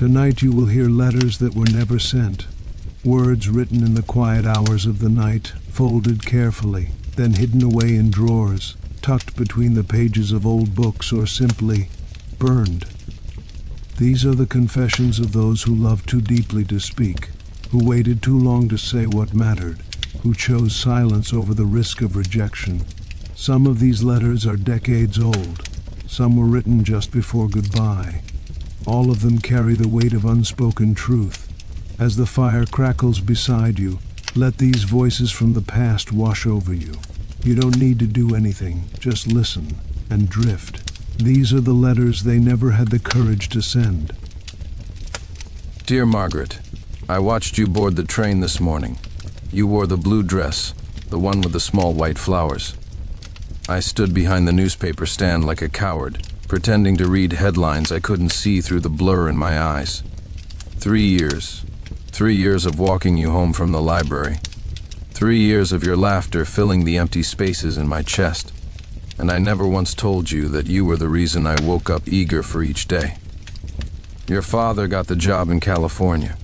Tonight you will hear letters that were never sent, words written in the quiet hours of the night, folded carefully, then hidden away in drawers, tucked between the pages of old books, or simply burned. These are the confessions of those who loved too deeply to speak, who waited too long to say what mattered, who chose silence over the risk of rejection. Some of these letters are decades old. Some were written just before goodbye. All of them carry the weight of unspoken truth. As the fire crackles beside you, let these voices from the past wash over you. You don't need to do anything, just listen and drift. These are the letters they never had the courage to send. Dear Margaret, I watched you board the train this morning. You wore the blue dress, the one with the small white flowers. I stood behind the newspaper stand like a coward, pretending to read headlines I couldn't see through the blur in my eyes. 3 years. 3 years of walking you home from the library. 3 years of your laughter filling the empty spaces in my chest. And I never once told you that you were the reason I woke up eager for each day. Your father got the job in California.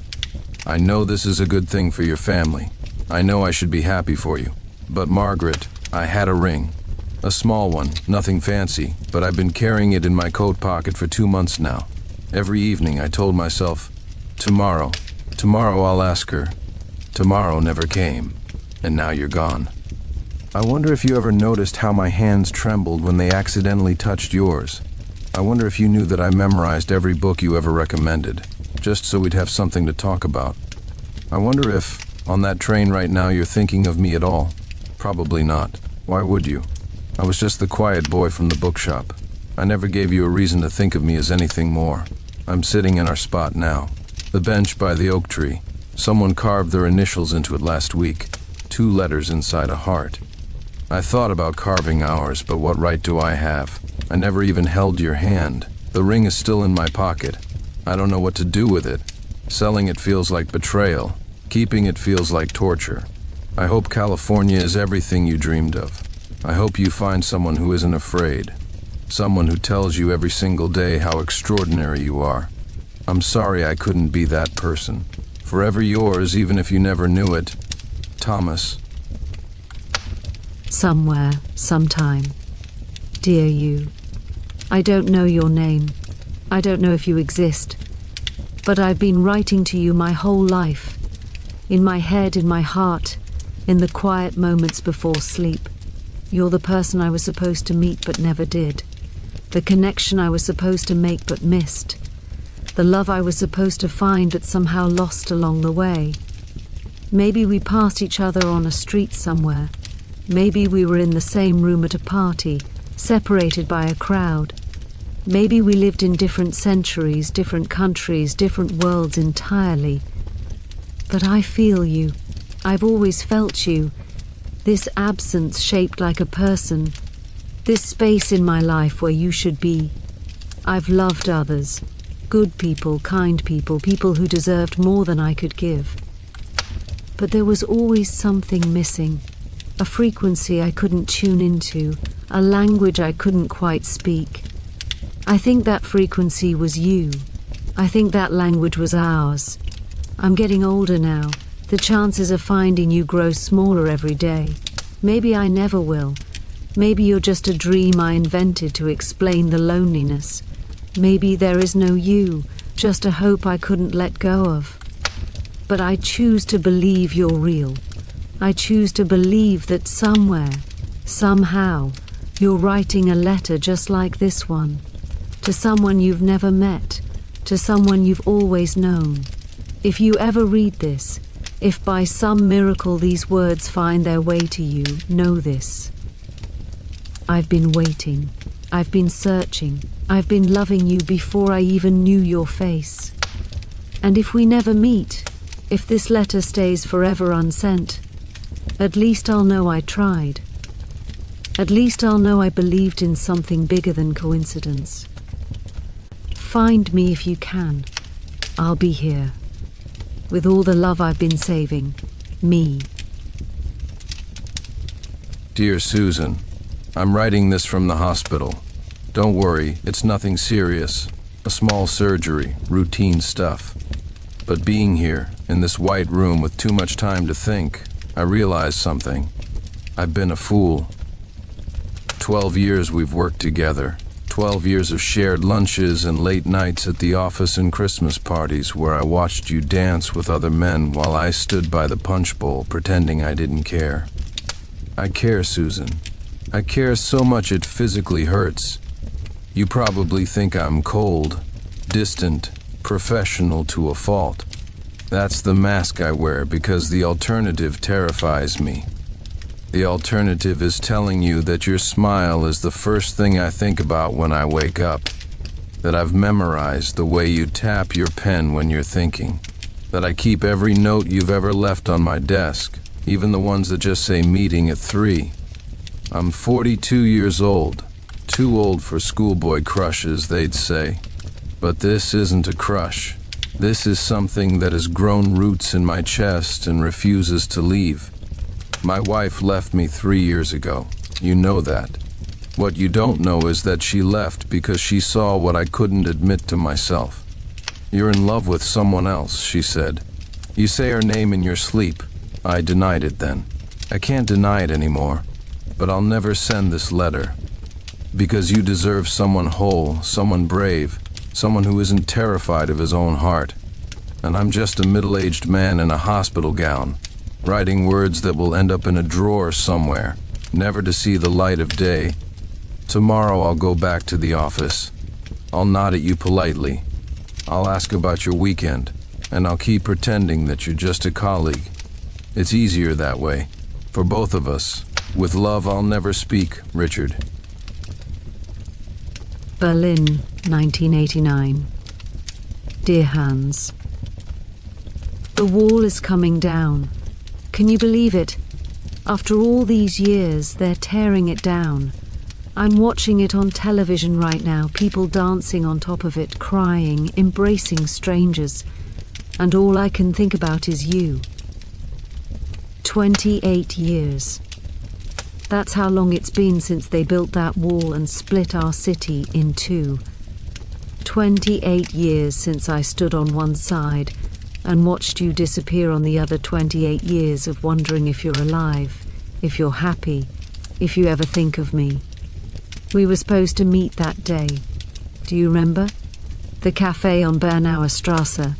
I know this is a good thing for your family. I know I should be happy for you. But Margaret, I had a ring. A small one, nothing fancy, but I've been carrying it in my coat pocket for 2 months now. Every evening I told myself, tomorrow I'll ask her. Tomorrow never came, and now you're gone. I wonder if you ever noticed how my hands trembled when they accidentally touched yours. I wonder if you knew that I memorized every book you ever recommended, just so we'd have something to talk about. I wonder if, on that train right now, you're thinking of me at all. Probably not. Why would you? I was just the quiet boy from the bookshop. I never gave you a reason to think of me as anything more. I'm sitting in our spot now. The bench by the oak tree. Someone carved their initials into it last week. 2 letters inside a heart. I thought about carving ours, but what right do I have? I never even held your hand. The ring is still in my pocket. I don't know what to do with it. Selling it feels like betrayal. Keeping it feels like torture. I hope California is everything you dreamed of. I hope you find someone who isn't afraid. Someone who tells you every single day how extraordinary you are. I'm sorry I couldn't be that person. Forever yours, even if you never knew it. Thomas. Somewhere, sometime. Dear you, I don't know your name. I don't know if you exist. But I've been writing to you my whole life. In my head, in my heart, in the quiet moments before sleep. You're the person I was supposed to meet but never did. The connection I was supposed to make but missed. The love I was supposed to find but somehow lost along the way. Maybe we passed each other on a street somewhere. Maybe we were in the same room at a party, separated by a crowd. Maybe we lived in different centuries, different countries, different worlds entirely. But I feel you. I've always felt you. This absence shaped like a person. This space in my life where you should be. I've loved others. Good people, kind people, people who deserved more than I could give. But there was always something missing. A frequency I couldn't tune into. A language I couldn't quite speak. I think that frequency was you. I think that language was ours. I'm getting older now. The chances of finding you grow smaller every day. Maybe I never will. Maybe you're just a dream I invented to explain the loneliness. Maybe there is no you, just a hope I couldn't let go of. But I choose to believe you're real. I choose to believe that somewhere, somehow, you're writing a letter just like this one. To someone you've never met. To someone you've always known. If you ever read this, if by some miracle these words find their way to you, know this. I've been waiting. I've been searching. I've been loving you before I even knew your face. And if we never meet, if this letter stays forever unsent, at least I'll know I tried. At least I'll know I believed in something bigger than coincidence. Find me if you can. I'll be here. With all the love I've been saving. Me. Dear Susan, I'm writing this from the hospital. Don't worry, it's nothing serious. A small surgery, routine stuff. But being here, in this white room with too much time to think, I realized something. I've been a fool. 12 years we've worked together. 12 years of shared lunches and late nights at the office and Christmas parties where I watched you dance with other men while I stood by the punch bowl pretending I didn't care. I care, Susan. I care so much it physically hurts. You probably think I'm cold, distant, professional to a fault. That's the mask I wear because the alternative terrifies me. The alternative is telling you that your smile is the first thing I think about when I wake up. That I've memorized the way you tap your pen when you're thinking. That I keep every note you've ever left on my desk, even the ones that just say meeting at 3. I'm 42 years old. Too old for schoolboy crushes, they'd say. But this isn't a crush. This is something that has grown roots in my chest and refuses to leave. My wife left me 3 years ago. You know that. What you don't know is that she left because she saw what I couldn't admit to myself. You're in love with someone else, she said. You say her name in your sleep. I denied it then. I can't deny it anymore. But I'll never send this letter. Because you deserve someone whole, someone brave, someone who isn't terrified of his own heart. And I'm just a middle-aged man in a hospital gown, writing words that will end up in a drawer somewhere, never to see the light of day. Tomorrow I'll go back to the office. I'll nod at you politely. I'll ask about your weekend, and I'll keep pretending that you're just a colleague. It's easier that way, for both of us. With love, I'll never speak, Richard. Berlin, 1989. Dear Hans, the wall is coming down. Can you believe it? After all these years, they're tearing it down. I'm watching it on television right now, people dancing on top of it, crying, embracing strangers. And all I can think about is you. 28 years. That's how long it's been since they built that wall and split our city in two. 28 years since I stood on one side and watched you disappear on the other. 28 years of wondering if you're alive, if you're happy, if you ever think of me. We were supposed to meet that day. Do you remember? The cafe on Bernauer Strasse.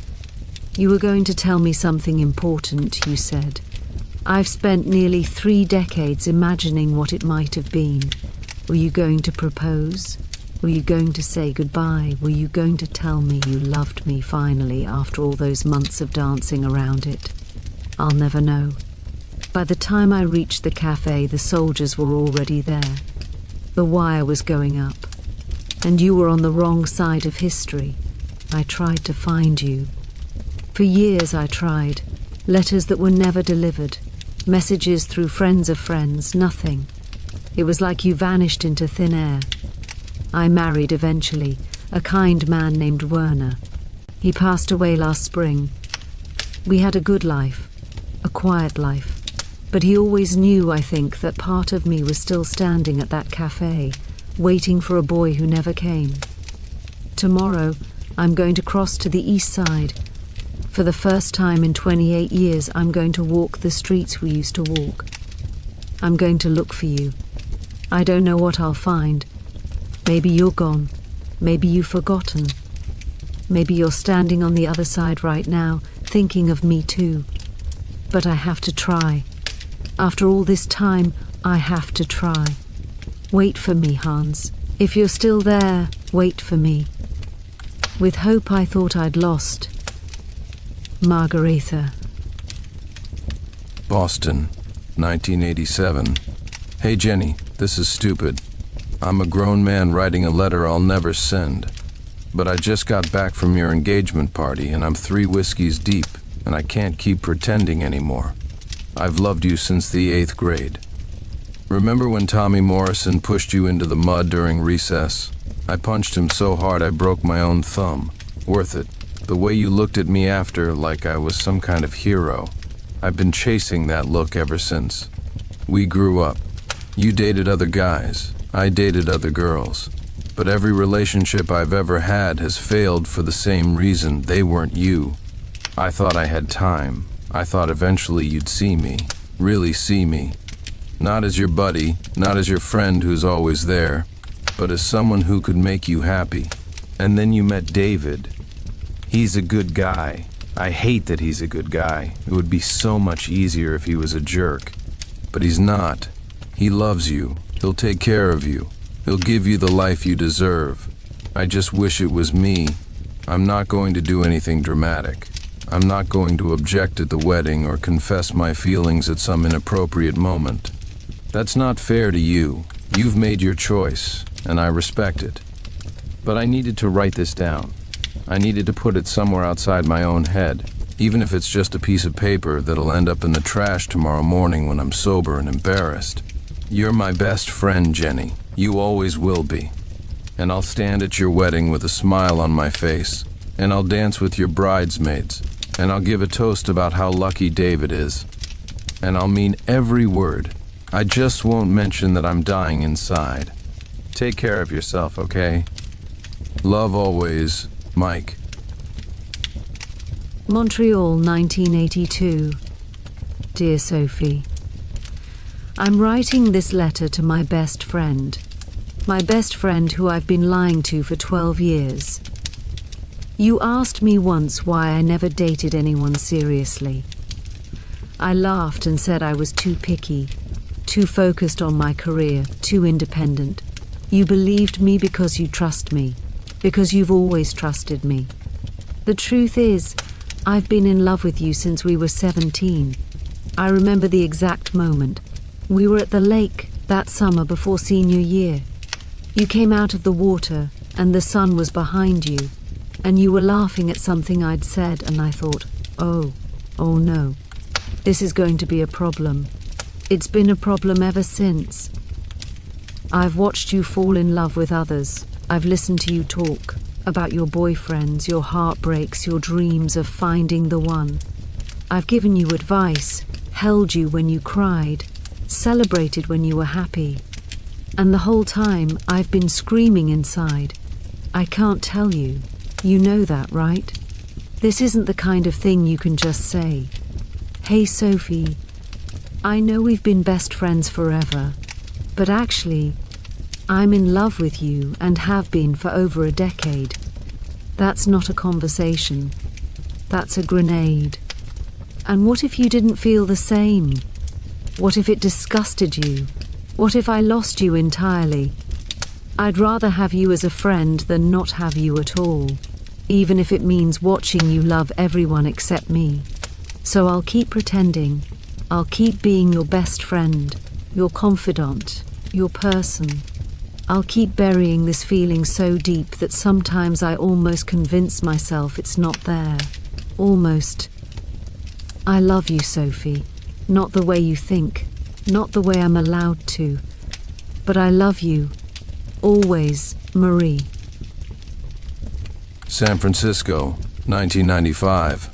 You were going to tell me something important, you said. I've spent nearly 3 decades imagining what it might have been. Were you going to propose? Were you going to say goodbye? Were you going to tell me you loved me finally after all those months of dancing around it? I'll never know. By the time I reached the cafe, the soldiers were already there. The wire was going up. And you were on the wrong side of history. I tried to find you. For years I tried. Letters that were never delivered. Messages through friends of friends, nothing. It was like you vanished into thin air. I married eventually, a kind man named Werner. He passed away last spring. We had a good life, a quiet life. But he always knew, I think, that part of me was still standing at that cafe, waiting for a boy who never came. Tomorrow, I'm going to cross to the east side. For the first time in 28 years, I'm going to walk the streets we used to walk. I'm going to look for you. I don't know what I'll find. Maybe you're gone. Maybe you've forgotten. Maybe you're standing on the other side right now, thinking of me too. But I have to try. After all this time, I have to try. Wait for me, Hans. If you're still there, wait for me. With hope I thought I'd lost. Margaretha. Boston, 1987. Hey Jenny, this is stupid. I'm a grown man writing a letter I'll never send. But I just got back from your engagement party and I'm 3 whiskeys deep and I can't keep pretending anymore. I've loved you since the 8th grade. Remember when Tommy Morrison pushed you into the mud during recess? I punched him so hard I broke my own thumb. Worth it. The way you looked at me after, like I was some kind of hero. I've been chasing that look ever since. We grew up. You dated other guys. I dated other girls. But every relationship I've ever had has failed for the same reason. They weren't you. I thought I had time. I thought eventually you'd see me, really see me. Not as your buddy, not as your friend who's always there, but as someone who could make you happy. And then you met David. He's a good guy. I hate that he's a good guy. It would be so much easier if he was a jerk. But he's not. He loves you. He'll take care of you. He'll give you the life you deserve. I just wish it was me. I'm not going to do anything dramatic. I'm not going to object at the wedding or confess my feelings at some inappropriate moment. That's not fair to you. You've made your choice, and I respect it. But I needed to write this down. I needed to put it somewhere outside my own head, even if it's just a piece of paper that'll end up in the trash tomorrow morning when I'm sober and embarrassed. You're my best friend, Jenny. You always will be. And I'll stand at your wedding with a smile on my face, and I'll dance with your bridesmaids, and I'll give a toast about how lucky David is. And I'll mean every word. I just won't mention that I'm dying inside. Take care of yourself, okay? Love always, Mike. Montreal, 1982. Dear Sophie, I'm writing this letter to my best friend who I've been lying to for 12 years. You asked me once why I never dated anyone seriously. I laughed and said I was too picky, too focused on my career, too independent. You believed me because you trust me, because you've always trusted me. The truth is, I've been in love with you since we were 17. I remember the exact moment. We were at the lake that summer before senior year. You came out of the water and the sun was behind you, and you were laughing at something I'd said, and I thought, oh no, this is going to be a problem. It's been a problem ever since. I've watched you fall in love with others. I've listened to you talk about your boyfriends, your heartbreaks, your dreams of finding the one. I've given you advice, held you when you cried, celebrated when you were happy. And the whole time I've been screaming inside. I can't tell you. You know that, right? This isn't the kind of thing you can just say. Hey, Sophie, I know we've been best friends forever, but actually, I'm in love with you and have been for over a decade. That's not a conversation. That's a grenade. And what if you didn't feel the same? What if it disgusted you? What if I lost you entirely? I'd rather have you as a friend than not have you at all, even if it means watching you love everyone except me. So I'll keep pretending. I'll keep being your best friend, your confidant, your person. I'll keep burying this feeling so deep that sometimes I almost convince myself it's not there. Almost. I love you, Sophie. Not the way you think, not the way I'm allowed to. But I love you. Always, Marie. San Francisco, 1995.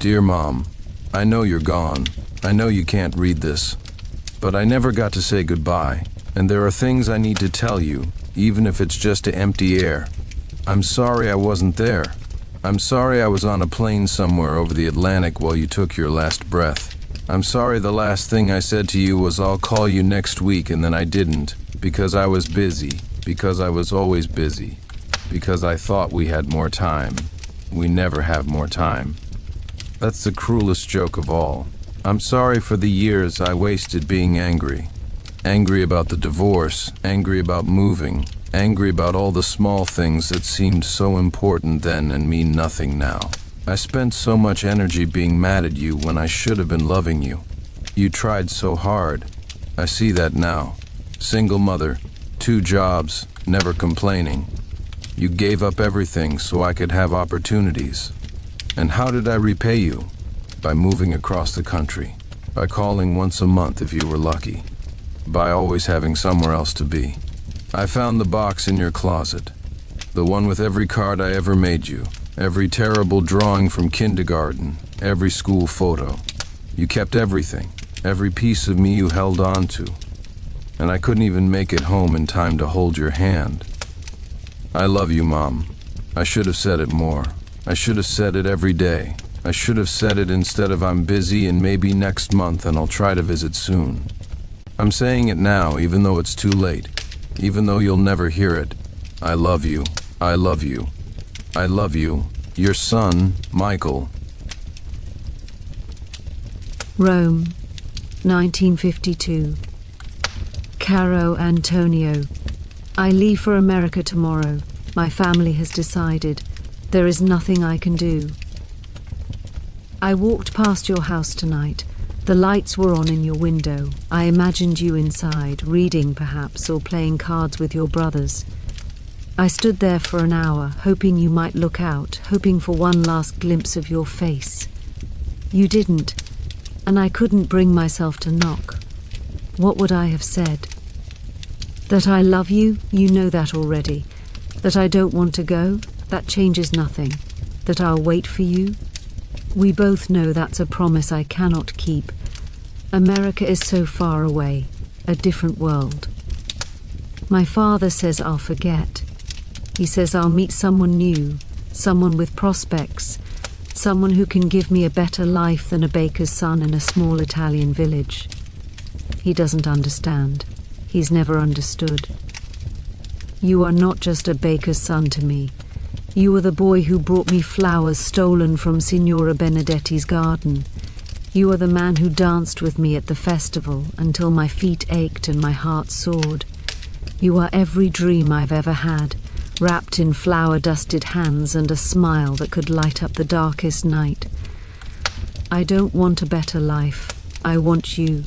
Dear Mom, I know you're gone. I know you can't read this. But I never got to say goodbye. And there are things I need to tell you, even if it's just to empty air. I'm sorry I wasn't there. I'm sorry I was on a plane somewhere over the Atlantic while you took your last breath. I'm sorry the last thing I said to you was I'll call you next week, and then I didn't, because I was busy, because I was always busy, because I thought we had more time. We never have more time. That's the cruelest joke of all. I'm sorry for the years I wasted being angry. Angry about the divorce, angry about moving, angry about all the small things that seemed so important then and mean nothing now. I spent so much energy being mad at you when I should have been loving you. You tried so hard. I see that now. Single mother, 2 jobs, never complaining. You gave up everything so I could have opportunities. And how did I repay you? By moving across the country. By calling once a month if you were lucky. By always having somewhere else to be. I found the box in your closet. The one with every card I ever made you. Every terrible drawing from kindergarten. Every school photo. You kept everything. Every piece of me you held on to. And I couldn't even make it home in time to hold your hand. I love you, Mom. I should have said it more. I should have said it every day. I should have said it instead of I'm busy and maybe next month and I'll try to visit soon. I'm saying it now, even though it's too late. Even though you'll never hear it. I love you. I love you. I love you. Your son, Michael. Rome, 1952. Caro Antonio. I leave for America tomorrow. My family has decided. There is nothing I can do. I walked past your house tonight. The lights were on in your window. I imagined you inside, reading perhaps, or playing cards with your brothers. I stood there for an hour, hoping you might look out, hoping for one last glimpse of your face. You didn't, and I couldn't bring myself to knock. What would I have said? That I love you? You know that already. That I don't want to go? That changes nothing. That I'll wait for you? We both know that's a promise I cannot keep. America is so far away, a different world. My father says I'll forget. He says I'll meet someone new, someone with prospects, someone who can give me a better life than a baker's son in a small Italian village. He doesn't understand. He's never understood. You are not just a baker's son to me. You are the boy who brought me flowers stolen from Signora Benedetti's garden. You are the man who danced with me at the festival until my feet ached and my heart soared. You are every dream I've ever had, wrapped in flower-dusted hands and a smile that could light up the darkest night. I don't want a better life. I want you.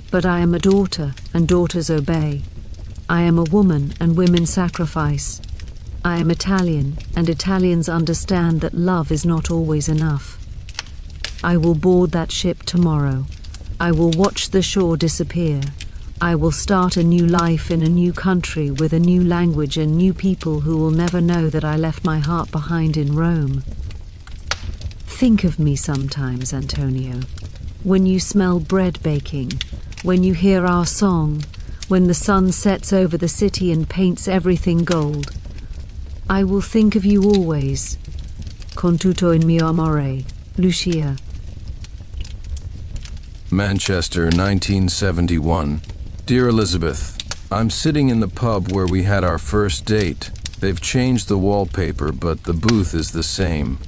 But I am a daughter, and daughters obey. I am a woman, and women sacrifice. I am Italian, and Italians understand that love is not always enough. I will board that ship tomorrow. I will watch the shore disappear. I will start a new life in a new country with a new language and new people who will never know that I left my heart behind in Rome. Think of me sometimes, Antonio. When you smell bread baking, when you hear our song, when the sun sets over the city and paints everything gold. I will think of you always. Con tutto il mio amore, Lucia. Manchester, 1971. Dear Elizabeth, I'm sitting in the pub where we had our first date. They've changed the wallpaper, but the booth is the same.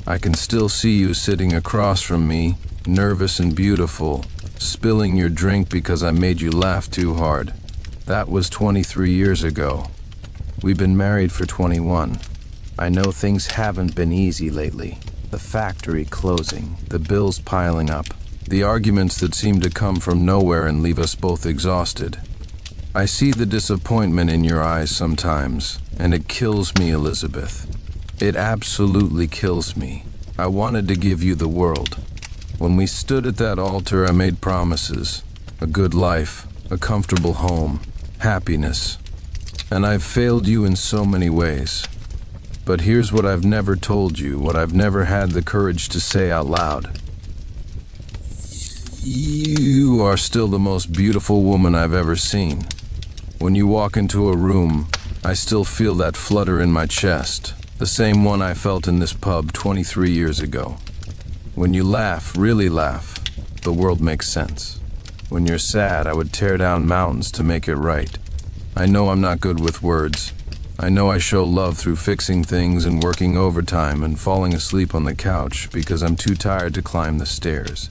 I can still see you sitting across from me, nervous and beautiful, spilling your drink because I made you laugh too hard. That was 23 years ago. We've been married for 21. I know things haven't been easy lately. The factory closing, the bills piling up, the arguments that seem to come from nowhere and leave us both exhausted. I see the disappointment in your eyes sometimes, and it kills me, Elizabeth. It absolutely kills me. I wanted to give you the world. When we stood at that altar, I made promises. A good life, a comfortable home, happiness. And I've failed you in so many ways. But here's what I've never told you, what I've never had the courage to say out loud. You are still the most beautiful woman I've ever seen. When you walk into a room, I still feel that flutter in my chest, the same one I felt in this pub 23 years ago. When you laugh, really laugh, the world makes sense. When you're sad, I would tear down mountains to make it right. I know I'm not good with words. I know I show love through fixing things and working overtime and falling asleep on the couch because I'm too tired to climb the stairs.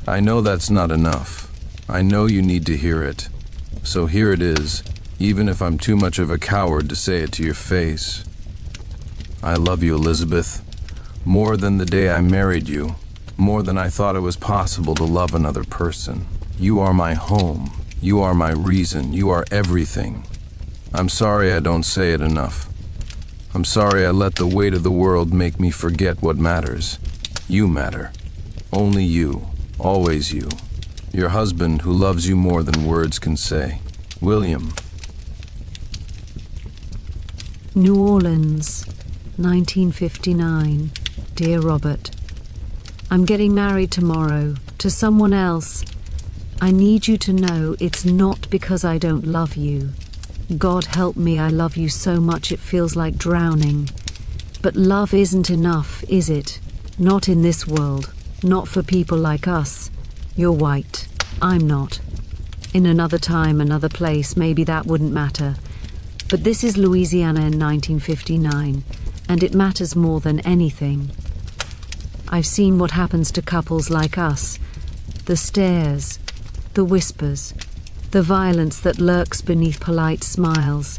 I know that's not enough. I know you need to hear it. So here it is, even if I'm too much of a coward to say it to your face. I love you, Elizabeth. More than the day I married you. More than I thought it was possible to love another person. You are my home. You are my reason. You are everything. I'm sorry I don't say it enough. I'm sorry I let the weight of the world make me forget what matters. You matter. Only you. Always you. Your husband who loves you more than words can say. William. New Orleans, 1959. Dear Robert, I'm getting married tomorrow to someone else. I need you to know it's not because I don't love you. God help me, I love you so much it feels like drowning. But love isn't enough, is it? Not in this world. Not for people like us. You're white. I'm not. In another time, another place, maybe that wouldn't matter. But this is Louisiana in 1959, and it matters more than anything. I've seen what happens to couples like us. The stares, the whispers, the violence that lurks beneath polite smiles.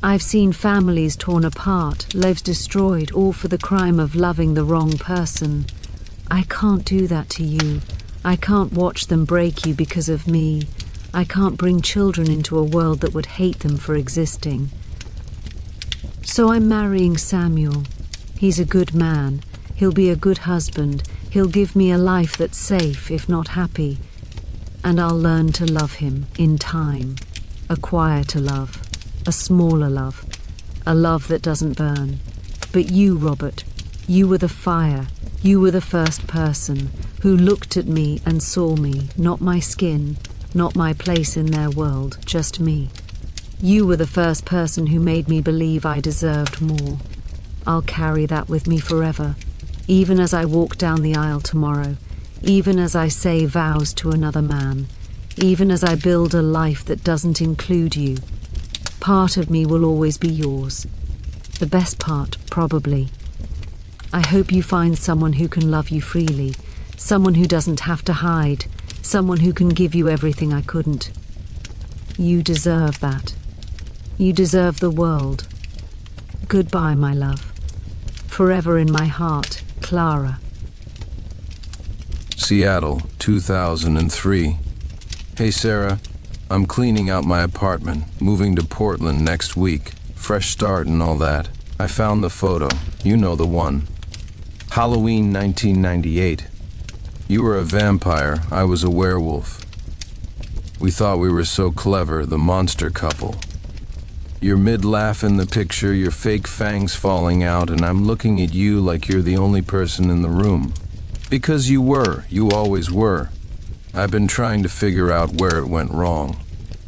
I've seen families torn apart, lives destroyed, all for the crime of loving the wrong person. I can't do that to you. I can't watch them break you because of me. I can't bring children into a world that would hate them for existing. So I'm marrying Samuel. He's a good man. He'll be a good husband. He'll give me a life that's safe, if not happy. And I'll learn to love him in time. A quieter love. A smaller love. A love that doesn't burn. But you, Robert, you were the fire. You were the first person who looked at me and saw me, not my skin, not my place in their world, just me. You were the first person who made me believe I deserved more. I'll carry that with me forever, even as I walk down the aisle tomorrow, even as I say vows to another man, even as I build a life that doesn't include you. Part of me will always be yours. The best part, probably. I hope you find someone who can love you freely, someone who doesn't have to hide, someone who can give you everything I couldn't. You deserve that. You deserve the world. Goodbye, my love. Forever in my heart, Clara. Seattle, 2003. Hey Sarah, I'm cleaning out my apartment, moving to Portland next week. Fresh start and all that. I found the photo. You know the one. Halloween 1998. You were a vampire, I was a werewolf. We thought we were so clever, the monster couple. Your mid-laugh in the picture, your fake fangs falling out, and I'm looking at you like you're the only person in the room. Because you were, you always were. I've been trying to figure out where it went wrong.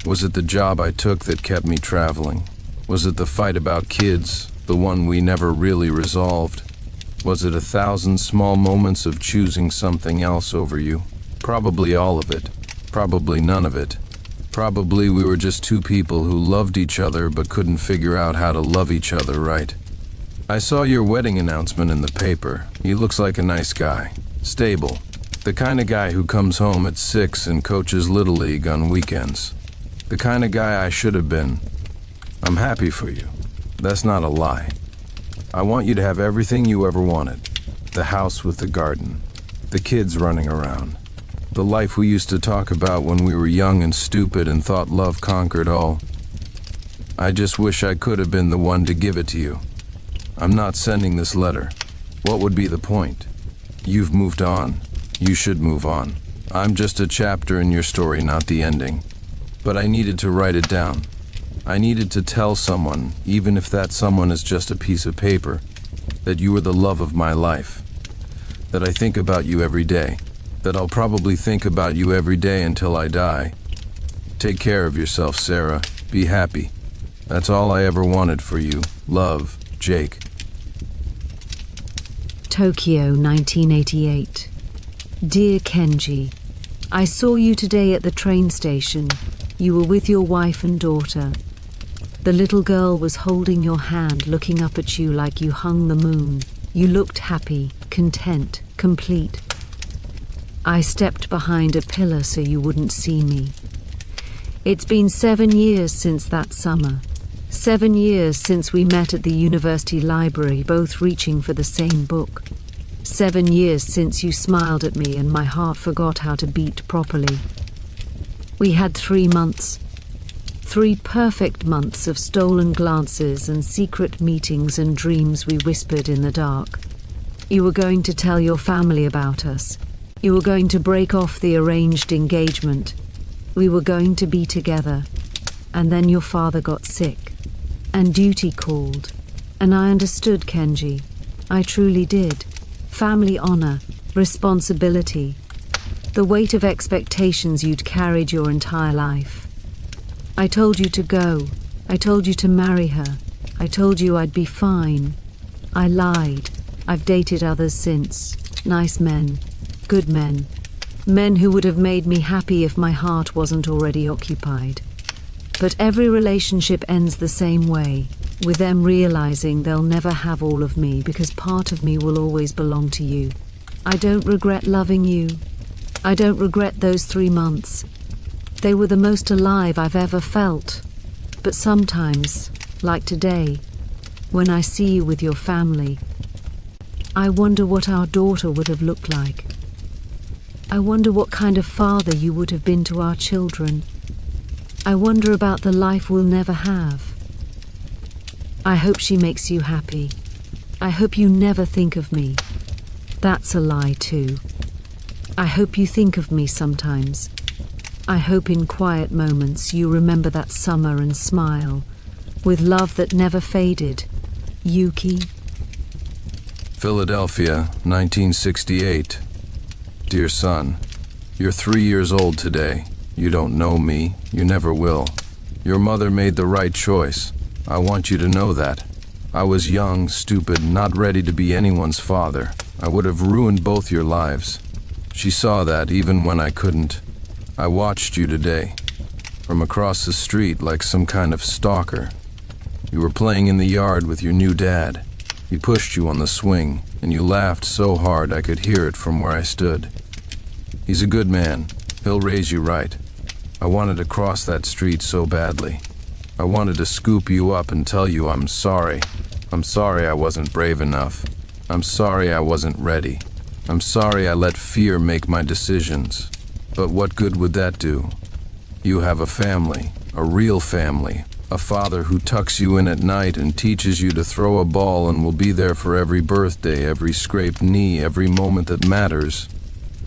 Was it the job I took that kept me traveling? Was it the fight about kids, the one we never really resolved? Was it 1,000 small moments of choosing something else over you? Probably all of it. Probably none of it. Probably we were just two people who loved each other but couldn't figure out how to love each other right. I saw your wedding announcement in the paper. He looks like a nice guy. Stable. The kind of guy who comes home at 6 and coaches Little League on weekends. The kind of guy I should have been. I'm happy for you. That's not a lie. I want you to have everything you ever wanted. The house with the garden. The kids running around. The life we used to talk about when we were young and stupid and thought love conquered all. I just wish I could have been the one to give it to you. I'm not sending this letter. What would be the point? You've moved on. You should move on. I'm just a chapter in your story, not the ending. But I needed to write it down. I needed to tell someone, even if that someone is just a piece of paper, that you were the love of my life. That I think about you every day. That I'll probably think about you every day until I die. Take care of yourself, Sarah. Be happy. That's all I ever wanted for you. Love, Jake. Tokyo, 1988. Dear Kenji, I saw you today at the train station. You were with your wife and daughter. The little girl was holding your hand, looking up at you like you hung the moon. You looked happy, content, complete. I stepped behind a pillar so you wouldn't see me. It's been 7 years since that summer. 7 years since we met at the university library, both reaching for the same book. 7 years since you smiled at me and my heart forgot how to beat properly. We had 3 months. 3 perfect months of stolen glances and secret meetings and dreams we whispered in the dark. You were going to tell your family about us. You were going to break off the arranged engagement. We were going to be together. And then your father got sick. And duty called. And I understood, Kenji. I truly did. Family honor, responsibility. The weight of expectations you'd carried your entire life. I told you to go, I told you to marry her. I told you I'd be fine. I lied. I've dated others since. Nice men. Good men. Men who would have made me happy if my heart wasn't already occupied. But every relationship ends the same way, with them realizing they'll never have all of me because part of me will always belong to you. I don't regret loving you. I don't regret those 3 months. They were the most alive I've ever felt. But sometimes, like today, when I see you with your family, I wonder what our daughter would have looked like. I wonder what kind of father you would have been to our children. I wonder about the life we'll never have. I hope she makes you happy. I hope you never think of me. That's a lie too. I hope you think of me sometimes. I hope in quiet moments you remember that summer and smile, with love that never faded. Yuki. Philadelphia, 1968. Dear son, you're 3 years old today. You don't know me. You never will. Your mother made the right choice. I want you to know that. I was young, stupid, not ready to be anyone's father. I would have ruined both your lives. She saw that even when I couldn't. I watched you today, from across the street like some kind of stalker. You were playing in the yard with your new dad. He pushed you on the swing, and you laughed so hard I could hear it from where I stood. He's a good man. He'll raise you right. I wanted to cross that street so badly. I wanted to scoop you up and tell you I'm sorry. I'm sorry I wasn't brave enough. I'm sorry I wasn't ready. I'm sorry I let fear make my decisions. But what good would that do? You have a family, a real family, a father who tucks you in at night and teaches you to throw a ball and will be there for every birthday, every scraped knee, every moment that matters.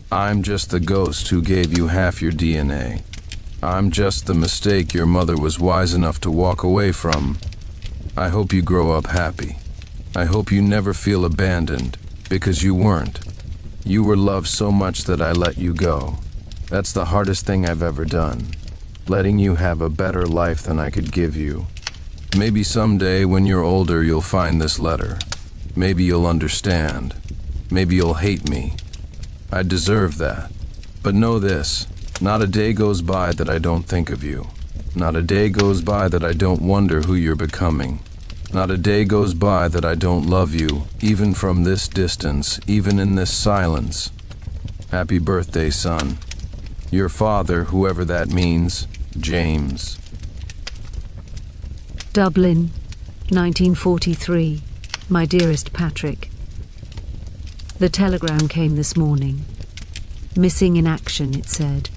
I'm just the ghost who gave you half your DNA. I'm just the mistake your mother was wise enough to walk away from. I hope you grow up happy. I hope you never feel abandoned, because you weren't. You were loved so much that I let you go. That's the hardest thing I've ever done, letting you have a better life than I could give you. Maybe someday when you're older you'll find this letter. Maybe you'll understand. Maybe you'll hate me. I deserve that. But know this, not a day goes by that I don't think of you. Not a day goes by that I don't wonder who you're becoming. Not a day goes by that I don't love you, even from this distance, even in this silence. Happy birthday, son. Your father, whoever that means, James. Dublin, 1943. My dearest Patrick. The telegram came this morning. Missing in action, it said.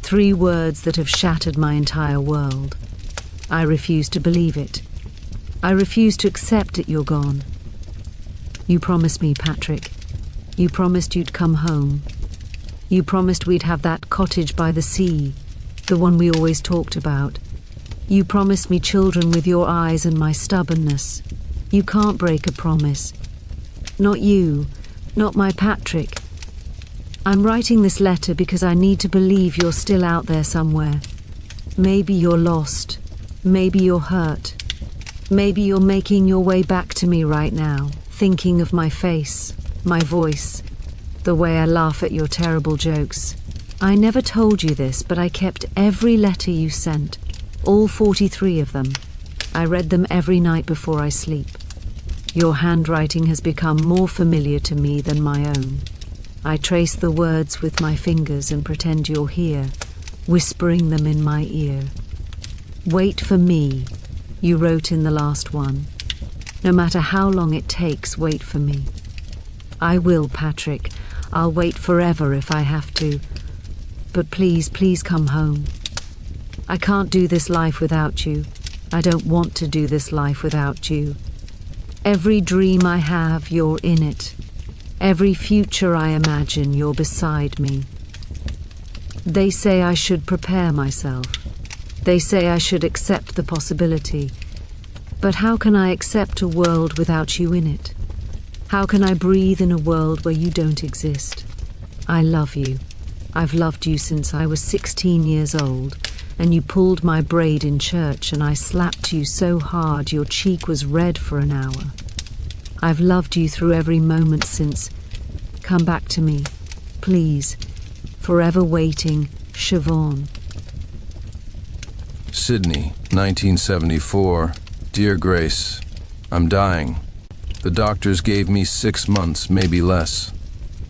3 words that have shattered my entire world. I refuse to believe it. I refuse to accept that you're gone. You promised me, Patrick. You promised you'd come home. You promised we'd have that cottage by the sea, the one we always talked about. You promised me children with your eyes and my stubbornness. You can't break a promise. Not you, not my Patrick. I'm writing this letter because I need to believe you're still out there somewhere. Maybe you're lost. Maybe you're hurt. Maybe you're making your way back to me right now, thinking of my face, my voice, the way I laugh at your terrible jokes. I never told you this, but I kept every letter you sent, all 43 of them. I read them every night before I sleep. Your handwriting has become more familiar to me than my own. I trace the words with my fingers and pretend you're here, whispering them in my ear. Wait for me, you wrote in the last one. No matter how long it takes, wait for me. I will, Patrick. I'll wait forever if I have to. But please, please come home. I can't do this life without you. I don't want to do this life without you. Every dream I have, you're in it. Every future I imagine, you're beside me. They say I should prepare myself. They say I should accept the possibility. But how can I accept a world without you in it? How can I breathe in a world where you don't exist? I love you. I've loved you since I was 16 years old, and you pulled my braid in church, and I slapped you so hard your cheek was red for an hour. I've loved you through every moment since. Come back to me, please. Forever waiting, Siobhan. Sydney, 1974. Dear Grace, I'm dying. The doctors gave me 6 months, maybe less.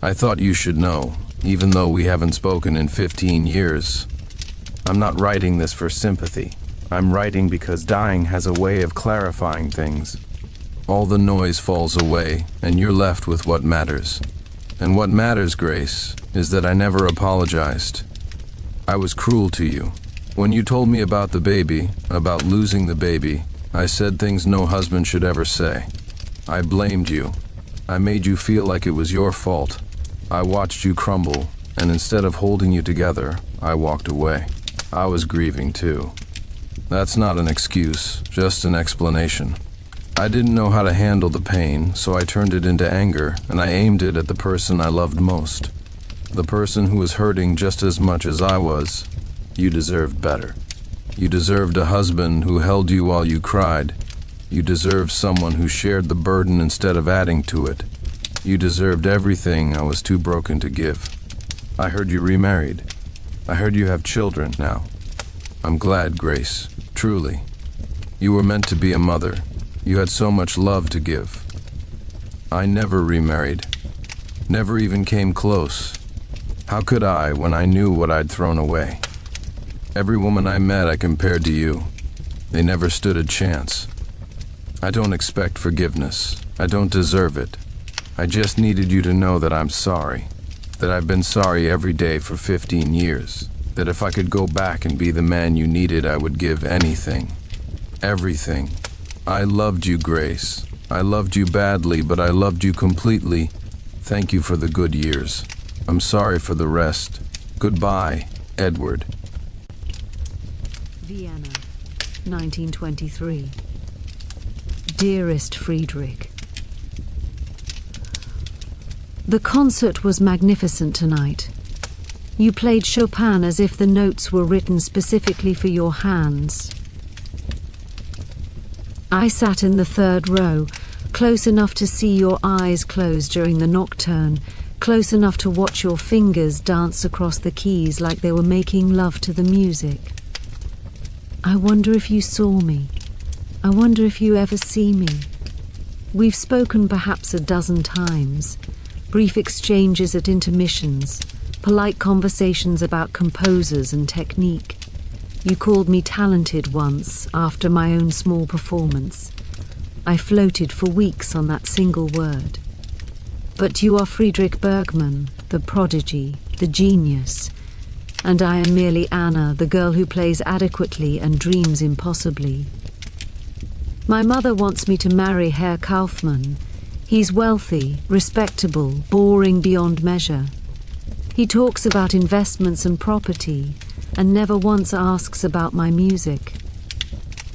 I thought you should know, even though we haven't spoken in 15 years. I'm not writing this for sympathy. I'm writing because dying has a way of clarifying things. All the noise falls away, and you're left with what matters. And what matters, Grace, is that I never apologized. I was cruel to you. When you told me about the baby, about losing the baby, I said things no husband should ever say. I blamed you. I made you feel like it was your fault. I watched you crumble, and instead of holding you together, I walked away. I was grieving too. That's not an excuse, just an explanation. I didn't know how to handle the pain, so I turned it into anger, and I aimed it at the person I loved most. The person who was hurting just as much as I was. You deserved better. You deserved a husband who held you while you cried. You deserved someone who shared the burden instead of adding to it. You deserved everything I was too broken to give. I heard you remarried. I heard you have children now. I'm glad, Grace, truly. You were meant to be a mother. You had so much love to give. I never remarried. Never even came close. How could I when I knew what I'd thrown away? Every woman I met I compared to you. They never stood a chance. I don't expect forgiveness. I don't deserve it. I just needed you to know that I'm sorry. That I've been sorry every day for 15 years. That if I could go back and be the man you needed, I would give anything. Everything. I loved you, Grace. I loved you badly, but I loved you completely. Thank you for the good years. I'm sorry for the rest. Goodbye, Edward. Vienna, 1923. Dearest Friedrich, the concert was magnificent tonight. You played Chopin as if the notes were written specifically for your hands. I sat in the third row, close enough to see your eyes close during the nocturne, close enough to watch your fingers dance across the keys like they were making love to the music. I wonder if you saw me. I wonder if you ever see me. We've spoken perhaps a dozen times, brief exchanges at intermissions, polite conversations about composers and technique. You called me talented once after my own small performance. I floated for weeks on that single word. But you are Friedrich Bergmann, the prodigy, the genius, and I am merely Anna, the girl who plays adequately and dreams impossibly. My mother wants me to marry Herr Kaufmann. He's wealthy, respectable, boring beyond measure. He talks about investments and property, and never once asks about my music.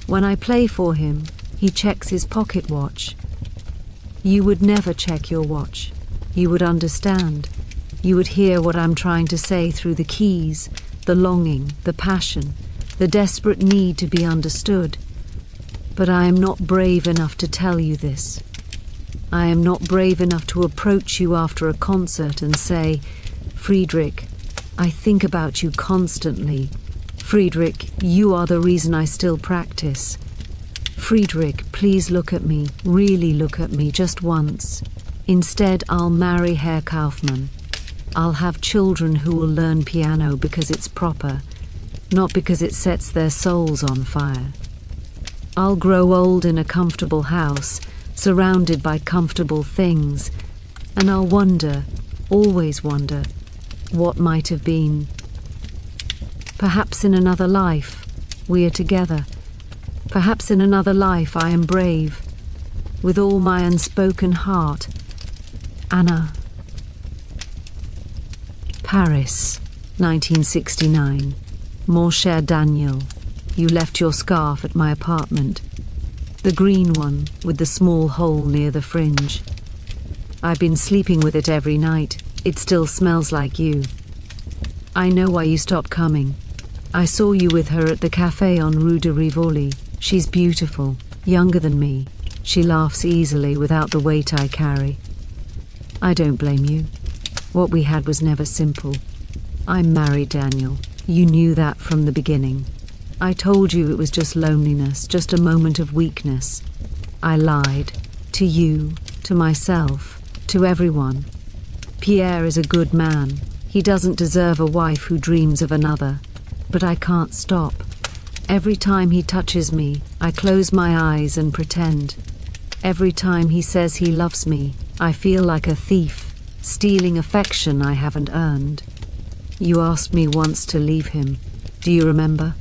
When I play for him, he checks his pocket watch. You would never check your watch. You would understand. You would hear what I'm trying to say through the keys, the longing, the passion, the desperate need to be understood. But I am not brave enough to tell you this. I am not brave enough to approach you after a concert and say, Friedrich, I think about you constantly. Friedrich, you are the reason I still practice. Friedrich, please look at me, really look at me, just once. Instead, I'll marry Herr Kaufmann. I'll have children who will learn piano because it's proper, not because it sets their souls on fire. I'll grow old in a comfortable house, surrounded by comfortable things, and I'll wonder, always wonder, what might have been. Perhaps in another life, we are together. Perhaps in another life I am brave, with all my unspoken heart. Anna. Paris, 1969. Mon cher Daniel, you left your scarf at my apartment. The green one, with the small hole near the fringe. I've been sleeping with it every night. It still smells like you. I know why you stopped coming. I saw you with her at the cafe on Rue de Rivoli. She's beautiful, younger than me. She laughs easily without the weight I carry. I don't blame you. What we had was never simple. I'm married, Daniel. You knew that from the beginning. I told you it was just loneliness, just a moment of weakness. I lied. To you, to myself, to everyone. Pierre is a good man. He doesn't deserve a wife who dreams of another. But I can't stop. Every time he touches me, I close my eyes and pretend. Every time he says he loves me, I feel like a thief, stealing affection I haven't earned. You asked me once to leave him. Do you remember?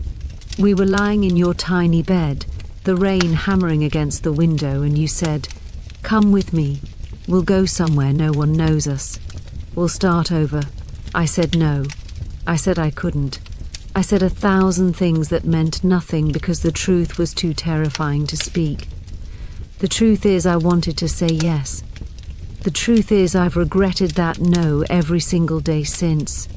We were lying in your tiny bed, the rain hammering against the window, and you said, "Come with me. We'll go somewhere no one knows us. We'll start over." I said no. I said I couldn't. I said 1,000 things that meant nothing because the truth was too terrifying to speak. The truth is I wanted to say yes. The truth is I've regretted that no every single day since.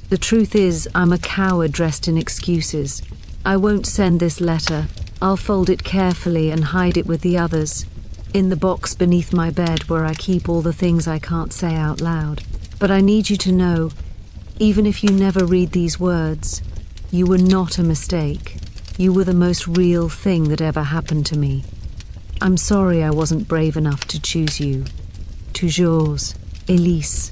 The truth is I'm a coward dressed in excuses. I won't send this letter. I'll fold it carefully and hide it with the others, in the box beneath my bed where I keep all the things I can't say out loud. But I need you to know, even if you never read these words, you were not a mistake. You were the most real thing that ever happened to me. I'm sorry I wasn't brave enough to choose you. Toujours, Elise.